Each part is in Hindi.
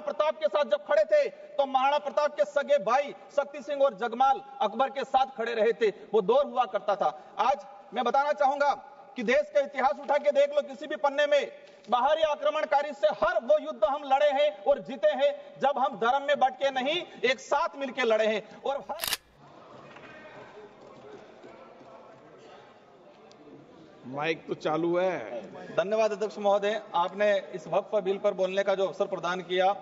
प्रताप के साथ जब खड़े थे तो महाराणा प्रताप के सगे भाई शक्ति सिंह और जगमाल अकबर के साथ खड़े रहे थे। वो दौर हुआ करता था। आज मैं बताना चाहूंगा कि देश का इतिहास उठा के देख लो, किसी भी पन्ने में बाहरी आक्रमणकारी से हर वो युद्ध हम लड़े हैं और जीते हैं जब हम धर्म में बट के नहीं, एक साथ मिलकर लड़े हैं। और हर माइक तो चालू है। धन्यवाद अध्यक्ष महोदय, आपने इस वक्फ बिल पर बोलने का जो अवसर प्रदान किया।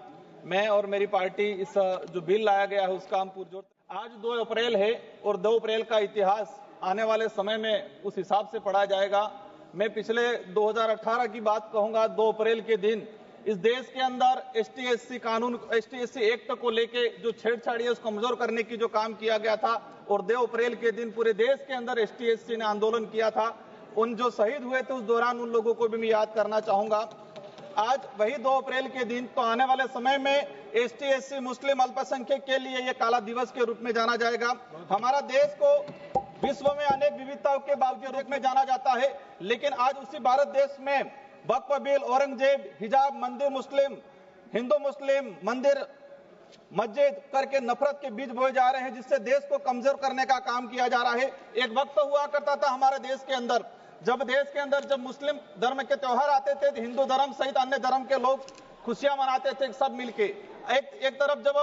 मैं और मेरी पार्टी इस जो बिल लाया गया है उसका हम पुरजोर, आज 2 अप्रैल है और 2 अप्रैल का इतिहास आने वाले समय में उस हिसाब से पढ़ा जाएगा। मैं पिछले 2018 की बात कहूंगा। 2 अप्रैल के दिन इस देश के अंदर ST/SC कानून, ST/SC एक्ट को लेके जो छेड़छाड़ी है उसको कमजोर करने की जो काम किया गया था, और 2 अप्रैल के दिन पूरे देश के अंदर ST/SC ने आंदोलन किया था। उन जो शहीद हुए थे उस दौरान उन लोगों को भी मैं याद करना चाहूंगा। आज वही 2 अप्रैल के दिन, तो आने वाले समय में ST/SC मुस्लिम अल्पसंख्यक के लिए यह काला दिवस के रूप में जाना जाएगा। हमारा देश को विश्व में अनेक विविधताओं के बावजूद में जाना जाता है, लेकिन आज उसी भारत देश में वक्फ बिल, औरंगजेब, हिजाब, मंदिर मुस्लिम, हिंदू मुस्लिम, मंदिर मस्जिद करके नफरत के बीज बोए जा रहे हैं, जिससे देश को कमजोर करने का काम किया जा रहा है। एक वक्त हुआ करता था हमारे देश के अंदर, जब मुस्लिम धर्म के त्योहार आते थे, हिंदू धर्म सहित अन्य धर्म के लोग खुशियां मनाते थे सब मिलके। एक तरफ जब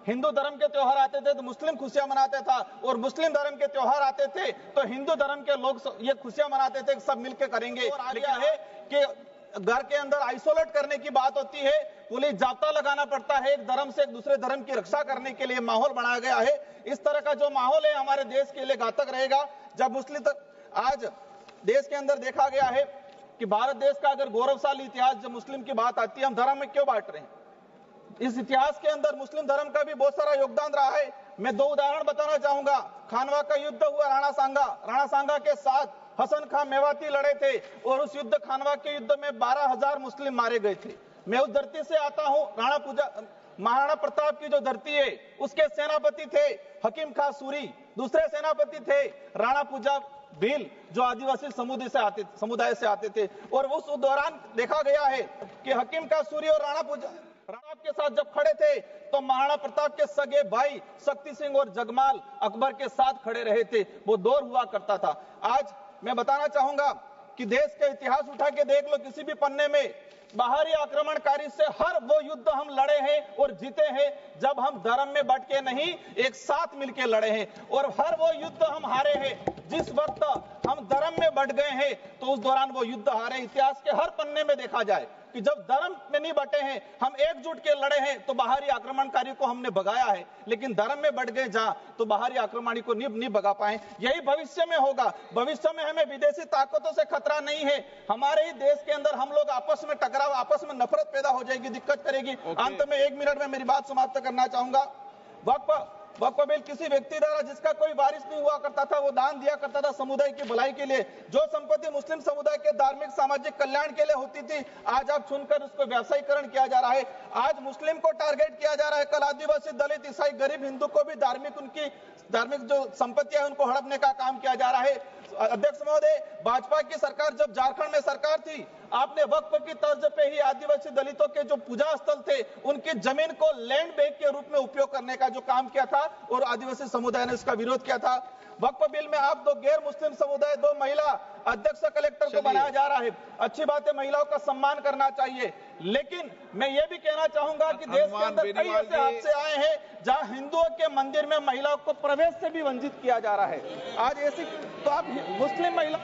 हिंदू धर्म के त्योहार आते थे तो मुस्लिम खुशियां मनाते था, और मुस्लिम धर्म के त्योहार आते थे तो हिंदू धर्म के लोग ये खुशियां मनाते थे सब मिलकर करेंगे। और आ गया है कि घर के अंदर आइसोलेट करने की बात होती है, पुलिस जाब्ता लगाना पड़ता है, एक धर्म से एक दूसरे धर्म की रक्षा करने के लिए माहौल बनाया गया है। इस तरह का जो माहौल है हमारे देश के लिए घातक रहेगा। जब आज देश के अंदर देखा गया है कि भारत देश का अगर गौरवशाली इतिहास, जब मुस्लिम की बात आती है, हम धर्म में क्यों बांट रहे हैं? इस इतिहास के अंदर मुस्लिम धर्म का भी बहुत सारा योगदान रहा है। मैं 2 उदाहरण बताना चाहूंगा। खानवा का युद्ध हुआ राणा सांगा के साथ हसन खां मेवाती लड़े थे, और उस युद्ध, खानवा के युद्ध में 12,000 मुस्लिम मारे गए थे। मैं उस धरती से आता हूं। महाराणा प्रताप की जो धरती है उसके सेनापति थे हकीम खां सूरी, दूसरे सेनापति थे राणा पूजा भील, जो आदिवासी समुदाय से आते थे। और उस दौरान देखा गया है कि हकीम खां सूरी और राणा प्रताप के साथ जब खड़े थे तो महाराणा प्रताप के सगे भाई शक्ति सिंह और जगमाल अकबर के साथ खड़े रहे थे। वो दौर हुआ करता था। आज मैं बताना चाहूंगा कि देश का इतिहास उठा के देख लो, किसी भी पन्ने में बाहरी आक्रमणकारी से हर वो युद्ध हम लड़े हैं और जीते हैं जब हम धर्म में बट के नहीं, एक साथ मिलकर लड़े हैं। और हर वो युद्ध हम हारे हैं जिस वक्त हम धर्म में बट गए हैं, तो उस दौरान वो युद्ध हारे। इतिहास के हर पन्ने में देखा जाए कि जब धर्म में नहीं बटे हैं, हम एकजुट के लड़े हैं, तो बाहरी आक्रमणकारी को हमने भगाया है। लेकिन धर्म में बढ़ गए जहां, तो बाहरी आक्रमणी को नहीं भगा पाए। यही भविष्य में होगा। भविष्य में हमें विदेशी ताकतों से खतरा नहीं है। हमारे ही देश के अंदर हम लोग आपस में टकराव, आपस में नफरत पैदा हो जाएगी, दिक्कत करेगी। अंत में 1 मिनट में मेरी बात समाप्त करना चाहूंगा। वक्फ बिल किसी व्यक्ति द्वारा जिसका कोई वारिस नहीं हुआ करता था, वो दान दिया करता था समुदाय की भलाई के लिए। जो संपत्ति मुस्लिम समुदाय के धार्मिक सामाजिक कल्याण के लिए होती थी, आज आप सुनकर उसको व्यावसायीकरण किया जा रहा है। आज मुस्लिम को टारगेट किया जा रहा है, कल आदिवासी, दलित, ईसाई, गरीब, हिंदू को भी उनकी धार्मिक जो संपत्तियां है उनको हड़पने का काम किया जा रहा है। अध्यक्ष महोदय, भाजपा की सरकार जब झारखंड में सरकार थी, आपने वक्फ की तर्ज पे ही आदिवासी दलितों के जो पूजा स्थल थे उनकी जमीन को लैंड बैंक के रूप में उपयोग करने का जो काम किया था, और आदिवासी समुदाय ने इसका विरोध किया था। वक्फ बिल में आप 2 गैर मुस्लिम समुदाय, 2 महिला अध्यक्ष कलेक्टर को बनाया जा रहा है। अच्छी बात है, महिलाओं का सम्मान करना चाहिए। लेकिन मैं ये भी कहना चाहूंगा कि देश के अंदर कई ऐसे हादसे आए हैं जहां हिंदुओं के मंदिर में महिलाओं को प्रवेश से भी वंचित किया जा रहा है। आज ऐसी, तो आप मुस्लिम महिला